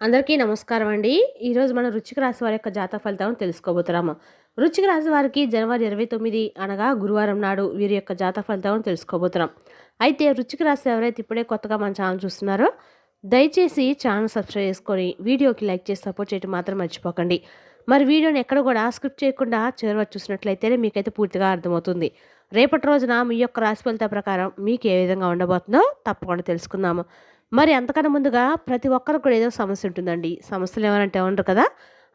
అందరికీ నమస్కారం అండి. ఈరోజు మనం వృశ్చిక రాశి వారి యొక్క జాతక ఫలితాలను తెలుసుకోబోతున్నాము. వృశ్చిక రాశి వారికి జనవరి 29 అనగా గురువారం నాడు వీరి యొక్క జాతక ఫలితాలను తెలుసుకోబోతున్నాం. అయితే వృశ్చిక రాశి ఎవరైతే ఇప్పుడే కొత్తగా మన ఛానల్ చూస్తున్నారో దయచేసి ఛానల్ సబ్స్క్రైబ్ చేసుకొని వీడియోకి లైక్ చేసి సపోర్ట్ చేయడం మాత్రం మర్చిపోకండి. మరి వీడియోని ఎక్కడ కూడా స్కిప్ చేయకుండా చివరి వరకు చూసినట్లయితేనే మీకైతే పూర్తిగా అర్థమవుతుంది. రేపటి రోజున మీ యొక్క రాశి ఫలితాల ప్రకారం మీకు ఏ విధంగా ఉండబోతుందో తప్పకుండా తెలుసుకుందాము. మరి అంతకన్నా ముందుగా ప్రతి ఒక్కరికి కూడా ఏదో సమస్య ఉంటుందండి. సమస్యలు ఏమనంటే ఉండరు కదా.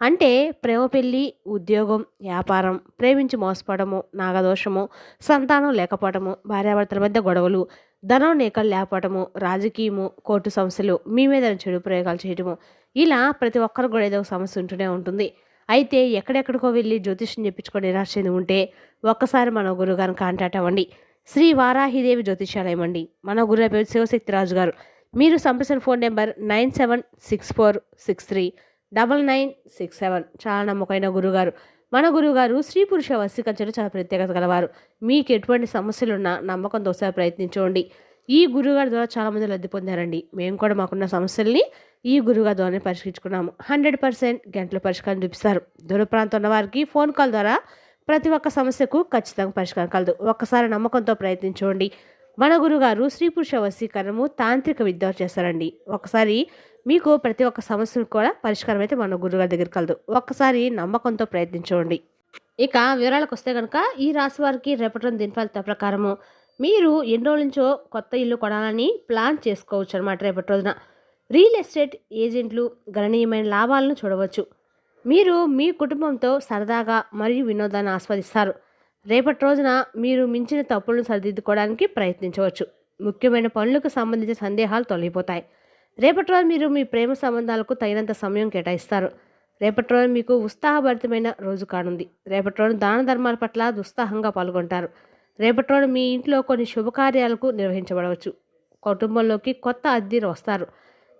అంటే ప్రేమ పెళ్ళి, ఉద్యోగం, వ్యాపారం, ప్రేమించి మోసపోవడము, నాగదోషము, సంతానం లేకపోవడము, భార్యాభర్తల మధ్య గొడవలు, ధనం నీకలు లేకపోవడము, రాజకీయము, కోర్టు సమస్యలు, మీ మీద చెడు ప్రయోగాలు చేయడము, ఇలా ప్రతి ఒక్కరికి కూడా ఏదో ఒక సమస్య ఉంటూనే ఉంటుంది. అయితే ఎక్కడెక్కడికో వెళ్ళి జ్యోతిష్యం చెప్పించుకొని నిరాశ చెంది ఉంటే ఒక్కసారి మన గురుగారిని కాంటాక్ట్ అవ్వండి. శ్రీ వారాహిదేవి జ్యోతిష్యాలయం అండి. మన గురువు పేరు శివశక్తి రాజు గారు. మీరు సంప్రదించిన ఫోన్ నెంబర్ 9764639967. చాలా నమ్మకమైన గురుగారు. మన గురువుగారు స్త్రీ పురుష వశీకరణలో చాలా ప్రత్యేకత గలవారు. మీకు ఎటువంటి సమస్యలున్నా నమ్మకంతో ఒకసారి ప్రయత్నించండి. ఈ గురువుగారి ద్వారా చాలామంది లబ్ధి పొందారండి. మేము కూడా మాకున్న సమస్యల్ని ఈ గురువుగారి ద్వారానే పరిష్కరించుకున్నాము. 100% గంటల పరిష్కారం చూపిస్తారు. దూర ప్రాంతం ఉన్న వారికి ఫోన్ కాల్ ద్వారా ప్రతి ఒక్క సమస్యకు ఖచ్చితంగా పరిష్కారం కలదు. ఒక్కసారి నమ్మకంతో ప్రయత్నించండి. మన గురుగారు స్త్రీ పురుష వశీకరణము తాంత్రిక విద్య చేస్తారండి. ఒకసారి మీకు ప్రతి ఒక్క సమస్యకు కూడా పరిష్కారం అయితే మన గురుగారి దగ్గర కలదు. ఒక్కసారి నమ్మకంతో ప్రయత్నించండి. ఇక వివరాలకు వస్తే కనుక ఈ రాశి వారికి రేపటి రోజు దిన ఫలితాల ప్రకారము మీరు ఎన్ని రోజుల నుంచో కొత్త ఇల్లు కొనాలని ప్లాన్ చేసుకోవచ్చు అనమాట. రేపటి రోజున రియల్ ఎస్టేట్ ఏజెంట్లు గణనీయమైన లాభాలను చూడవచ్చు. మీరు మీ కుటుంబంతో సరదాగా మరియు వినోదాన్ని ఆస్వాదిస్తారు. రేపటి రోజున మీరు మించిన తప్పులను సరిదిద్దుకోవడానికి ప్రయత్నించవచ్చు. ముఖ్యమైన పనులకు సంబంధించిన సందేహాలు తొలగిపోతాయి. రేపటి రోజు మీరు మీ ప్రేమ సంబంధాలకు తగినంత సమయం కేటాయిస్తారు. రేపటి రోజు మీకు ఉత్సాహభరితమైన రోజు కానుంది. రేపటి రోజు దాన ధర్మాల పట్ల ఉత్సాహంగా పాల్గొంటారు. రేపటి రోజు మీ ఇంట్లో కొన్ని శుభకార్యాలకు నిర్వహించబడవచ్చు. కుటుంబంలోకి కొత్త అతిథులు వస్తారు.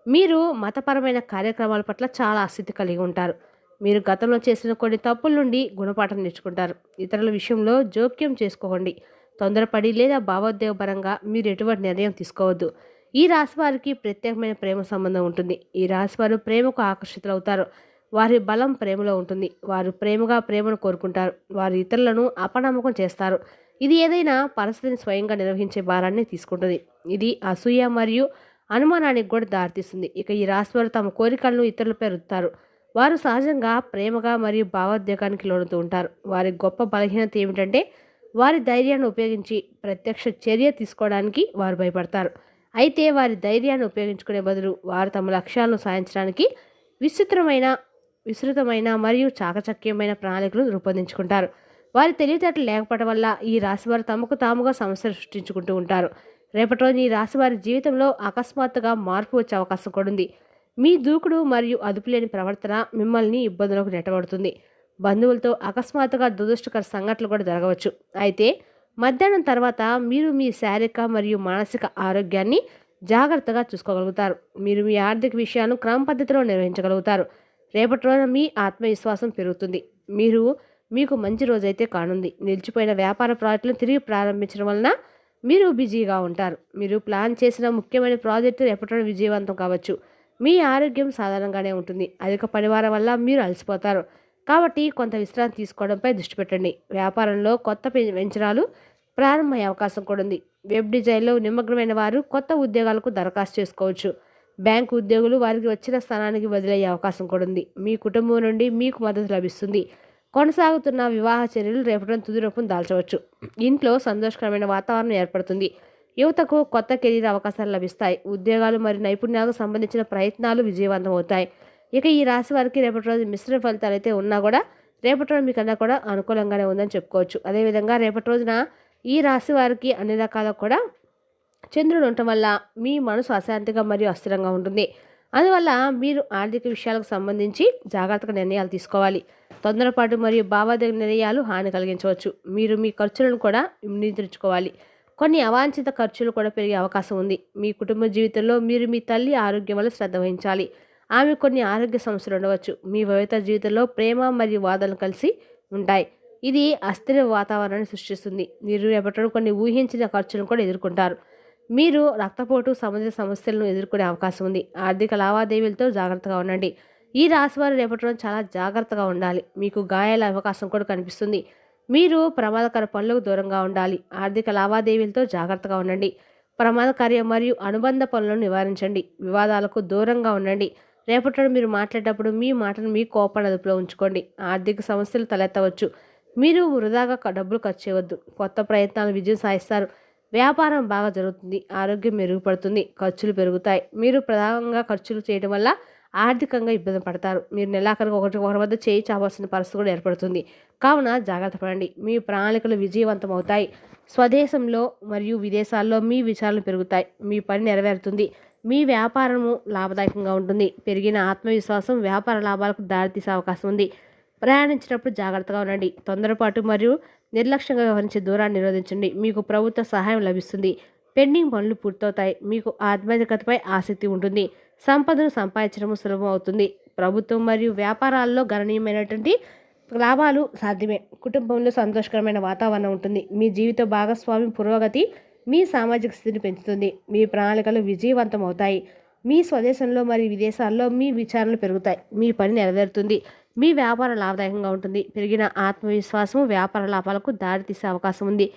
మీరు మతపరమైన కార్యక్రమాల పట్ల చాలా ఆసక్తి కలిగి ఉంటారు. మీరు గతంలో చేసిన కొన్ని తప్పుల నుండి గుణపాఠం నేర్చుకుంటారు. ఇతరుల విషయంలో జోక్యం చేసుకోకండి. తొందరపడి లేదా భావోద్వేగపరంగా మీరు ఎటువంటి నిర్ణయం తీసుకోవద్దు. ఈ రాశి వారికి ప్రత్యేకమైన ప్రేమ సంబంధం ఉంటుంది. ఈ రాశి వారు ప్రేమకు ఆకర్షితులవుతారు. వారి బలం ప్రేమలో ఉంటుంది. వారు ప్రేమను కోరుకుంటారు. వారు ఇతరులను అపనమ్మకం చేస్తారు. ఇది ఏదైనా పరిస్థితిని స్వయంగా నిర్వహించే భారాన్ని తీసుకుంటుంది. ఇది అసూయ మరియు అనుమానానికి కూడా దారితీస్తుంది. ఇక ఈ రాశి వారు తమ కోరికలను ఇతరులపై రుద్దుతారు. వారు సహజంగా ప్రేమగా మరియు భావోద్వేగానికి లోనుతూ ఉంటారు. వారి గొప్ప బలహీనత ఏమిటంటే వారి ధైర్యాన్ని ఉపయోగించి ప్రత్యక్ష చర్య తీసుకోవడానికి వారు భయపడతారు. అయితే వారి ధైర్యాన్ని ఉపయోగించుకునే బదులు వారు తమ లక్ష్యాలను సాధించడానికి విస్తృతమైన మరియు చాకచక్యమైన ప్రణాళికలు రూపొందించుకుంటారు. వారి తెలివితేటలు లేకపోవడం వల్ల ఈ రాశివారు తమకు తాముగా సమస్యలు సృష్టించుకుంటూ ఉంటారు. రేపటి రోజు ఈ రాశివారి జీవితంలో అకస్మాత్తుగా మార్పు వచ్చే అవకాశం కూడా ఉంది. మీ దూకుడు మరియు అదుపులేని ప్రవర్తన మిమ్మల్ని ఇబ్బందులకు నెట్టబడుతుంది. బంధువులతో అకస్మాత్తుగా దురదృష్టకర సంఘటనలు కూడా జరగవచ్చు. అయితే మధ్యాహ్నం తర్వాత మీరు మీ శారీరక మరియు మానసిక ఆరోగ్యాన్ని జాగ్రత్తగా చూసుకోగలుగుతారు. మీరు మీ ఆర్థిక విషయాలను క్రమ పద్ధతిలో నిర్వహించగలుగుతారు. రేపటి రోజున మీ ఆత్మవిశ్వాసం పెరుగుతుంది. మీకు మంచి రోజైతే కానుంది. నిలిచిపోయిన వ్యాపార ప్రాజెక్టులను తిరిగి ప్రారంభించడం వలన మీరు బిజీగా ఉంటారు. మీరు ప్లాన్ చేసిన ముఖ్యమైన ప్రాజెక్టు రేపటి రోజున విజయవంతం కావచ్చు. మీ ఆరోగ్యం సాధారణంగానే ఉంటుంది. అధిక పనివారం వల్ల మీరు అలసిపోతారు. కాబట్టి కొంత విశ్రాంతి తీసుకోవడంపై దృష్టి పెట్టండి. వ్యాపారంలో కొత్త వెంచరాలు ప్రారంభమయ్యే అవకాశం కూడా ఉంది. వెబ్ డిజైన్లో నిమగ్నమైన వారు కొత్త ఉద్యోగాలకు దరఖాస్తు చేసుకోవచ్చు. బ్యాంకు ఉద్యోగులు వారికి వచ్చిన స్థానానికి వదిలయ్యే అవకాశం కూడా ఉంది. మీ కుటుంబం నుండి మీకు మద్దతు లభిస్తుంది. కొనసాగుతున్న వివాహ చర్యలు రేపటి తుది రూపం దాల్చవచ్చు. ఇంట్లో సంతోషకరమైన వాతావరణం ఏర్పడుతుంది. యువతకు కొత్త కెరీర్ అవకాశాలు లభిస్తాయి. ఉద్యోగాలు మరియు నైపుణ్యాలకు సంబంధించిన ప్రయత్నాలు విజయవంతం అవుతాయి. ఇక ఈ రాశి వారికి రేపటి రోజు మిశ్రమ ఫలితాలు అయితే ఉన్నా కూడా రేపటి రోజు మీకన్నా కూడా అనుకూలంగానే ఉందని చెప్పుకోవచ్చు. అదేవిధంగా రేపటి రోజున ఈ రాశి వారికి అన్ని రకాల కూడా చంద్రుడు ఉండటం వల్ల మీ మనసు అశాంతిగా మరియు అస్థిరంగా ఉంటుంది. అందువల్ల మీరు ఆర్థిక విషయాలకు సంబంధించి జాగ్రత్తగా నిర్ణయాలు తీసుకోవాలి. తొందరపాటు మరియు భావోద్వేగ నిర్ణయాలు హాని కలిగించవచ్చు. మీరు మీ ఖర్చులను కూడా నియంత్రించుకోవాలి. కొన్ని అవాంఛిత ఖర్చులు కూడా పెరిగే అవకాశం ఉంది. మీ కుటుంబ జీవితంలో మీరు మీ తల్లి ఆరోగ్యం వల్ల శ్రద్ధ వహించాలి. ఆమె కొన్ని ఆరోగ్య సమస్యలు ఉండవచ్చు. మీ వైవాహిక జీవితంలో ప్రేమ మరియు వాదనలు కలిసి ఉంటాయి. ఇది అస్థిర వాతావరణాన్ని సృష్టిస్తుంది. మీరు రేపటి కొన్ని ఊహించిన ఖర్చులను కూడా ఎదుర్కొంటారు. మీరు రక్తపోటు సంబంధిత సమస్యలను ఎదుర్కొనే అవకాశం ఉంది. ఆర్థిక లావాదేవీలతో జాగ్రత్తగా ఉండండి. ఈ రాశివారు రేపటి రోజు చాలా జాగ్రత్తగా ఉండాలి. మీకు గాయాల అవకాశం కూడా కనిపిస్తుంది. మీరు ప్రమాదకర పనులకు దూరంగా ఉండాలి. ఆర్థిక లావాదేవీలతో జాగ్రత్తగా ఉండండి. ప్రమాదకార్య మరియు అనుబంధ పనులను నివారించండి. వివాదాలకు దూరంగా ఉండండి. రేపటి రోజు మీరు మాట్లాడేటప్పుడు మీ మాటను మీ కోపాన్ని అదుపులో ఉంచుకోండి. ఆర్థిక సమస్యలు తలెత్తవచ్చు. మీరు వృధాగా డబ్బులు ఖర్చు చేయవద్దు. కొత్త ప్రయత్నాలు విజయం సాధిస్తారు. వ్యాపారం బాగా జరుగుతుంది. ఆరోగ్యం మెరుగుపడుతుంది. ఖర్చులు పెరుగుతాయి. మీరు ప్రధానంగా ఖర్చులు చేయడం వల్ల ఆర్థికంగా ఇబ్బంది పడతారు. మీరు నెలాఖరుకు ఒకరి వద్ద చేయి చావాల్సిన పరిస్థితి కూడా ఏర్పడుతుంది. కావున జాగ్రత్త పడండి. మీ ప్రణాళికలు విజయవంతం అవుతాయి. స్వదేశంలో మరియు విదేశాల్లో మీ విచారణలు పెరుగుతాయి. మీ పని నెరవేరుతుంది. మీ వ్యాపారము లాభదాయకంగా ఉంటుంది. పెరిగిన ఆత్మవిశ్వాసం వ్యాపార లాభాలకు దారితీసే అవకాశం ఉంది. ప్రయాణించేటప్పుడు జాగ్రత్తగా ఉండండి. తొందరపాటు మరియు నిర్లక్ష్యంగా వ్యవహరించే దూరాన్ని నిరోధించండి. మీకు ప్రభుత్వ సహాయం లభిస్తుంది. పెండింగ్ పనులు పూర్తవుతాయి. మీకు ఆధ్యాత్మికతపై ఆసక్తి ఉంటుంది. సంపదను సంపాదించడం సులభం అవుతుంది. ప్రభుత్వం మరియు వ్యాపారాల్లో గణనీయమైనటువంటి లాభాలు సాధ్యమే. కుటుంబంలో సంతోషకరమైన వాతావరణం ఉంటుంది. మీ జీవిత భాగస్వామి పురోగతి మీ సామాజిక స్థితిని పెంచుతుంది. మీ ప్రణాళికలు విజయవంతం అవుతాయి. మీ స్వదేశంలో మరియు విదేశాల్లో మీ విచారణలు పెరుగుతాయి. మీ పని నెరవేరుతుంది. మీ వ్యాపారం లాభదాయకంగా ఉంటుంది. పెరిగిన ఆత్మవిశ్వాసం వ్యాపార లాభాలకు దారితీసే అవకాశం ఉంది.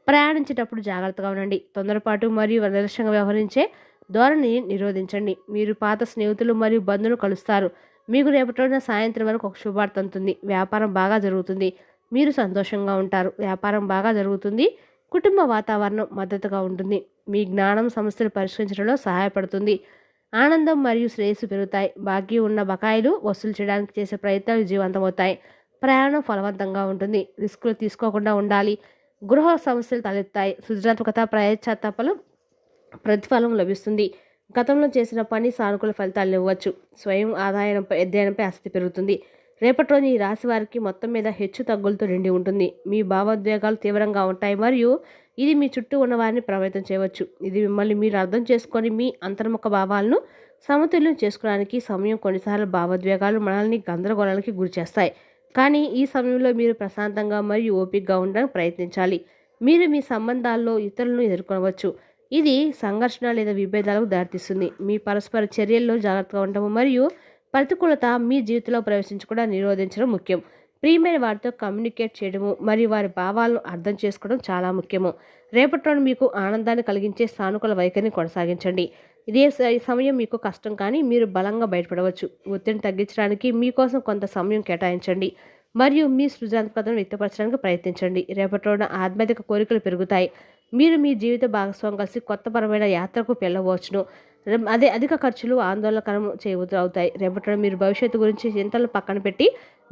ప్రయాణించేటప్పుడు జాగ్రత్తగా ఉండండి. తొందరపాటు మరియు నిర్లక్ష్యంగా వ్యవహరించే ధోరణిని నిరోధించండి. మీరు పాత స్నేహితులు మరియు బంధువులు కలుస్తారు. మీకు రేపటి రోజున సాయంత్రం వరకు ఒక శుభార్త అందుతుంది. వ్యాపారం బాగా జరుగుతుంది. మీరు సంతోషంగా ఉంటారు. వ్యాపారం బాగా జరుగుతుంది. కుటుంబ వాతావరణం మద్దతుగా ఉంటుంది. మీ జ్ఞానం సమస్యలు పరిష్కరించడంలో సహాయపడుతుంది. ఆనందం మరియు శ్రేయస్సు పెరుగుతాయి. బాకీ ఉన్న బకాయిలు వసూలు చేయడానికి చేసే ప్రయత్నాలు విజయవంతమవుతాయి. ప్రయాణం ఫలవంతంగా ఉంటుంది. రిస్కులు తీసుకోకుండా ఉండాలి. గృహ సమస్యలు తలెత్తాయి. సృజనాత్మకత ప్రయత్నాలు ప్రతిఫలం లభిస్తుంది. గతంలో చేసిన పని సానుకూల ఫలితాలు ఇవ్వచ్చు. స్వయం అధ్యయనంపై ఆసక్తి పెరుగుతుంది. రేపటి రోజు ఈ రాశి వారికి మొత్తం మీద హెచ్చు తగ్గులతో నిండి ఉంటుంది. మీ భావోద్వేగాలు తీవ్రంగా ఉంటాయి మరియు ఇది మీ చుట్టూ ఉన్న వారిని ప్రభావితం చేయవచ్చు. ఇది మిమ్మల్ని మీరు అర్థం చేసుకొని మీ అంతర్ముఖ భావాలను సమతుల్యం చేసుకోవడానికి సమయం. కొన్నిసార్లు భావోద్వేగాలు మనల్ని గందరగోళానికి గురి చేస్తాయి. కానీ ఈ సమయంలో మీరు ప్రశాంతంగా మరియు ఓపికగా ఉండడానికి ప్రయత్నించాలి. మీరు మీ సంబంధాల్లో ఇతరులను ఎదుర్కొనవచ్చు. ఇది సంఘర్షణ లేదా విభేదాలకు దారితీస్తుంది. మీ పరస్పర చర్యల్లో జాగ్రత్తగా ఉండడం మరియు ప్రతికూలత మీ జీవితంలో ప్రవేశించకుండా నిరోధించడం ముఖ్యం. ప్రియమైన వారితో కమ్యూనికేట్ చేయడము మరియు వారి భావాలను అర్థం చేసుకోవడం చాలా ముఖ్యము. రేపటి మీకు ఆనందాన్ని కలిగించే సానుకూల వైఖరిని కొనసాగించండి. ఇదే సమయం మీకు కష్టం కానీ మీరు బలంగా బయటపడవచ్చు. ఒత్తిడిని తగ్గించడానికి మీకోసం కొంత సమయం కేటాయించండి మరియు మీ సృజనాత్మకతను వ్యక్తపరచడానికి ప్రయత్నించండి. రేపటి రోజున ఆధ్యాత్మిక కోరికలు పెరుగుతాయి. మీరు మీ జీవిత భాగస్వామి కలిసి కొత్తపరమైన యాత్రకు వెళ్ళవచ్చును. అదే అధిక ఖర్చులు ఆందోళనకరం అవుతాయి. రేపటి మీరు భవిష్యత్తు గురించి చింతలు పక్కన పెట్టి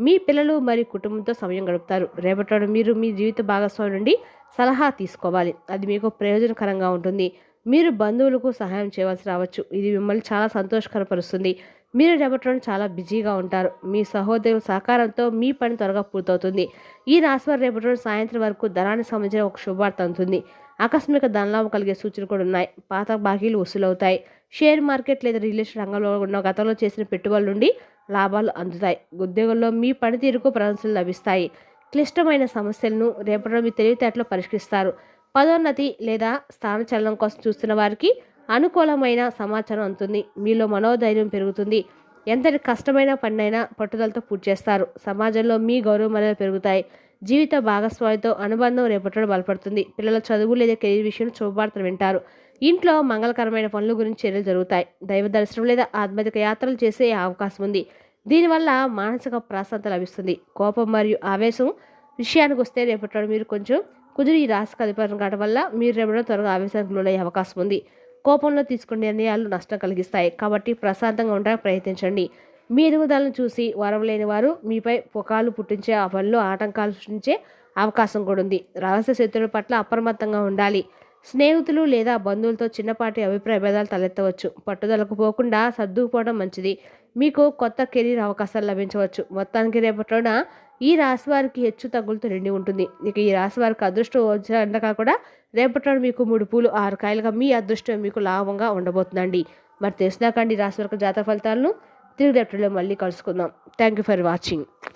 మీ పిల్లలు మరియు కుటుంబంతో సమయం గడుపుతారు. రేపటి మీరు మీ జీవిత భాగస్వామి నుండి సలహా తీసుకోవాలి. అది మీకు ప్రయోజనకరంగా ఉంటుంది. మీరు బంధువులకు సహాయం చేయవలసి రావచ్చు. ఇది మిమ్మల్ని చాలా సంతోషకరపరుస్తుంది. మీరు రేపటి చాలా బిజీగా ఉంటారు. మీ సహోదరుల సహకారంతో మీ పని త్వరగా పూర్తవుతుంది. ఈ రాశివారు రేపటి సాయంత్రం వరకు ధనానికి సంబంధించిన ఒక శుభవార్త అందుతుంది. ఆకస్మిక ధనలాభం కలిగే సూచనలు కూడా ఉన్నాయి. పాత బాకీలు వసూలవుతాయి. షేర్ మార్కెట్ లేదా రియల్ ఎస్టేట్ రంగంలో ఉన్న గతంలో చేసిన పెట్టుబడుల నుండి లాభాలు అందుతాయి. ఉద్యోగంలో మీ పనితీరుకు ప్రశంసలు లభిస్తాయి. క్లిష్టమైన సమస్యలను రేపటి మీ తెలివితేటలో పరిష్కరిస్తారు. పదోన్నతి లేదా స్థానచలనం కోసం చూస్తున్న వారికి అనుకూలమైన సమాచారం అందుతుంది. మీలో మనోధైర్యం పెరుగుతుంది. ఎంతటి కష్టమైన పనినైనా పట్టుదలతో పూర్తి చేస్తారు. సమాజంలో మీ గౌరవ మర్యాదలు పెరుగుతాయి. జీవిత భాగస్వామితో అనుబంధం రేపటి బలపడుతుంది. పిల్లల చదువు లేదా కెరీర్ విషయంలో శుభవార్తలు వింటారు. ఇంట్లో మంగళకరమైన పనుల గురించి చర్యలు జరుగుతాయి. దైవ దర్శనం లేదా ఆధ్యాత్మిక యాత్రలు చేసే అవకాశం ఉంది. దీనివల్ల మానసిక ప్రశాంతత లభిస్తుంది. కోపం మరియు ఆవేశం విషయానికి వస్తే రేపటి మీరు కొంచెం కుదిరి ఈ రాశికి అధిపతం కావడం వల్ల మీరు రేపటి త్వరగా ఆవేశానికి లోనయ్యే అవకాశం ఉంది. కోపంలో తీసుకునే నిర్ణయాలు నష్టం కలిగిస్తాయి. కాబట్టి ప్రశాంతంగా ఉండడానికి ప్రయత్నించండి. మీ ఎదుగుదలను చూసి వరం లేని వారు మీపై పుకాలు పుట్టించే ఆ పనిలో ఆటంకాలు సృష్టించే అవకాశం కూడా ఉంది. రహస్య శత్రువుల పట్ల అప్రమత్తంగా ఉండాలి. స్నేహితులు లేదా బంధువులతో చిన్నపాటి అభిప్రాయ భేదాలు తలెత్తవచ్చు. పట్టుదలకు పోకుండా సర్దుకుపోవడం మంచిది. మీకు కొత్త కెరీర్ అవకాశాలు లభించవచ్చు. మొత్తానికి రేపటిన ఈ రాశి వారికి హెచ్చు తగ్గులతో నిండి ఉంటుంది. ఇక ఈ రాశి వారికి అదృష్టం వచ్చేందుక కూడా రేపటి మీకు 3 పూలు 6 కాయలుగా మీ అదృష్టం మీకు లాభంగా ఉండబోతుందండి. మరి తెలిసినాకండి రాశి వారికి జాతక ఫలితాలను తిరిగి రేపటిలో మళ్ళీ కలుసుకుందాం. Thank you for watching.